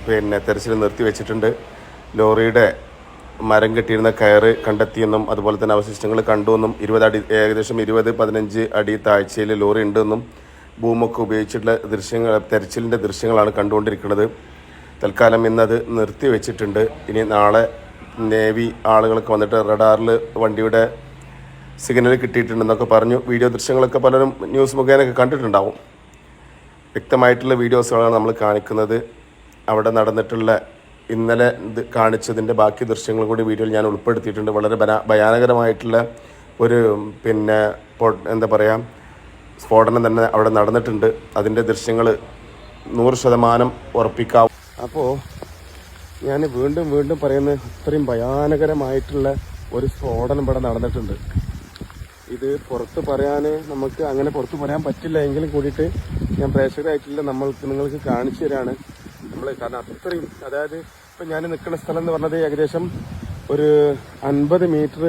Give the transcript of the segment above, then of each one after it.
പിന്നെ തെരച്ചിൽ നിർത്തിവെച്ചിട്ടുണ്ട്. ലോറിയുടെ മരം കെട്ടിയിരുന്ന കയറ് കണ്ടെത്തിയെന്നും അതുപോലെ തന്നെ അവശിഷ്ടങ്ങൾ കണ്ടുവെന്നും ഏകദേശം 20-15 അടി താഴ്ചയിൽ ലോറി ഉണ്ടെന്നും ബൂമൊക്കെ ഉപയോഗിച്ചിട്ടുള്ള തെരച്ചിലിൻ്റെ ദൃശ്യങ്ങളാണ് കണ്ടുകൊണ്ടിരിക്കുന്നത്. തൽക്കാലം ഇന്നത് നിർത്തിവെച്ചിട്ടുണ്ട്. ഇനി നാളെ നേവി ആളുകളൊക്കെ വന്നിട്ട് റഡാറിൽ വണ്ടിയുടെ സിഗ്നൽ കിട്ടിയിട്ടുണ്ടെന്നൊക്കെ പറഞ്ഞു. വീഡിയോ ദൃശ്യങ്ങളൊക്കെ പലരും ന്യൂസ് മുഖേനൊക്കെ കണ്ടിട്ടുണ്ടാവും. വ്യക്തമായിട്ടുള്ള വീഡിയോസുകളാണ് നമ്മൾ കാണിക്കുന്നത്. അവിടെ നടന്നിട്ടുള്ള ഇന്നലെ കാണിച്ചതിൻ്റെ ബാക്കി ദൃശ്യങ്ങൾ കൂടി വീഡിയോയിൽ ഞാൻ ഉൾപ്പെടുത്തിയിട്ടുണ്ട്. വളരെ ഭയാനകരമായിട്ടുള്ള ഒരു എന്താ പറയുക സ്ഫോടനം തന്നെ അവിടെ നടന്നിട്ടുണ്ട്. അതിൻ്റെ ദൃശ്യങ്ങൾ 100% ഉറപ്പിക്കാം. അപ്പോൾ ഞാൻ വീണ്ടും പറയുന്നത് അത്രയും ഭയാനകരമായിട്ടുള്ള ഒരു സ്ഫോടനം ഇവിടെ നടന്നിട്ടുണ്ട്. ഇത് പുറത്ത് പറയാൻ നമുക്ക് അങ്ങനെ പുറത്ത് പറയാൻ പറ്റില്ല എങ്കിലും കൂടിയിട്ട് ഞാൻ പ്രേക്ഷകരായിട്ടില്ല നിങ്ങൾക്ക് കാണിച്ചു തരാണ് കാരണം അത്രയും അതായത് ഇപ്പം ഞാൻ നിൽക്കുന്ന സ്ഥലം എന്ന് പറഞ്ഞത് ഏകദേശം ഒരു 50 മീറ്റർ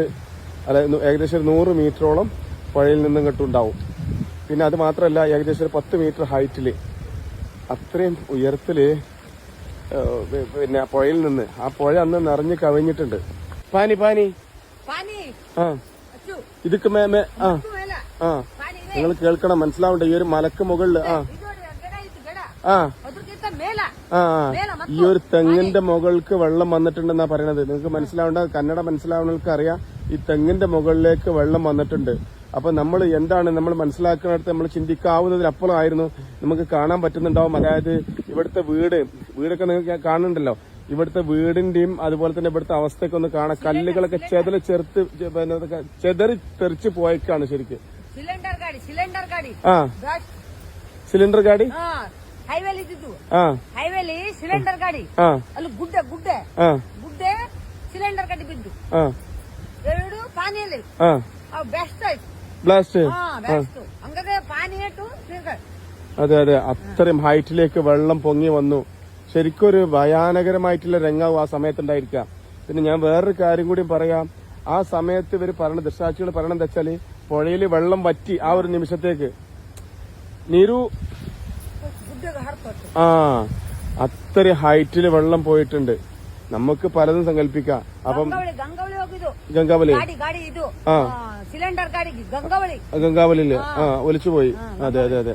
അല്ല ഏകദേശം 100 മീറ്ററോളം പുഴയിൽ നിന്നും ഇങ്ങോട്ടുണ്ടാവും. പിന്നെ അത് മാത്രമല്ല ഏകദേശം ഒരു 10 മീറ്റർ ഹൈറ്റിൽ അത്രയും ഉയരത്തിൽ പുഴയിൽ നിന്ന് ആ പുഴ അന്ന് നിറഞ്ഞ് കവിഞ്ഞിട്ടുണ്ട്. പാനി ആ ഇതൊക്കെ നിങ്ങൾ കേൾക്കണം, മനസ്സിലാവണ്ട. ഈ ഒരു മലക്ക് മുകളിൽ ഈ ഒരു തെങ്ങിന്റെ മുകൾക്ക് വെള്ളം വന്നിട്ടുണ്ടെന്നാ പറയണത്. നിങ്ങൾക്ക് മനസ്സിലാവേണ്ട, കന്നഡ മനസ്സിലാവുന്നവർക്ക് അറിയാം. ഈ തെങ്ങിന്റെ മുകളിലേക്ക് വെള്ളം വന്നിട്ടുണ്ട്. അപ്പൊ നമ്മൾ എന്താണ് നമ്മൾ മനസ്സിലാക്കുന്നിടത്ത് നമ്മൾ ചിന്തിക്കാവുന്നതിനപ്പുറമായിരുന്നു നമുക്ക് കാണാൻ പറ്റുന്നുണ്ടാവും. അതായത് ഇവിടുത്തെ വീടൊക്കെ നിങ്ങൾക്ക് കാണുന്നുണ്ടല്ലോ. ഇവിടുത്തെ വീടിന്റെയും അതുപോലെ തന്നെ ഇവിടുത്തെ അവസ്ഥയൊക്കെ ഒന്ന് കാണാം. കല്ലുകളൊക്കെ ചെതറി തെറിച്ച് പോയേക്കാണ് ശരിക്കും. ಸಿಲಿಂಡರ್ ಗಾಡಿ ಹೈವೇಲಿ ಇದ್ದಿದ್ದು ಹೈವೇಲಿ ಸಿಲಿಂಡರ್ ಗಾಡಿ ಅಲ್ಲಿ ಗುಡ್ಡೆ ಸಿಲಿಂಡರ್ ಗಾಡಿ ಬಿದ್ದು ಎರಡು ಪಾನಿಯಲ್ಲಿ ബ്ലാസ്റ്റ് ಹಂಗಾದ್ರೆ ಪಾನಿ ಏಟು അതെ അത്രയും ഹൈറ്റിലേക്ക് വെള്ളം പൊങ്ങി വന്നു. ശരിക്കും ഒരു ഭയാനകരമായിട്ടുള്ള രംഗാവും ആ സമയത്തുണ്ടായിരിക്കാം. പിന്നെ ഞാൻ വേറൊരു കാര്യം കൂടി പറയാം. ആ സമയത്ത് ഇവർ പറയണ ദൃക്സാക്ഷികൾ പറയണ എന്താ വെച്ചാല് പുഴയിൽ വെള്ളം വറ്റി ആ ഒരു നിമിഷത്തേക്ക് നീരു അത്ര ഹൈറ്റില് വെള്ളം പോയിട്ടുണ്ട്. നമുക്ക് പലതും സങ്കല്പിക്കാം. അപ്പം ഗംഗാവലി ഗംഗാവലിയില് ഒലിച്ചു പോയി. അതെ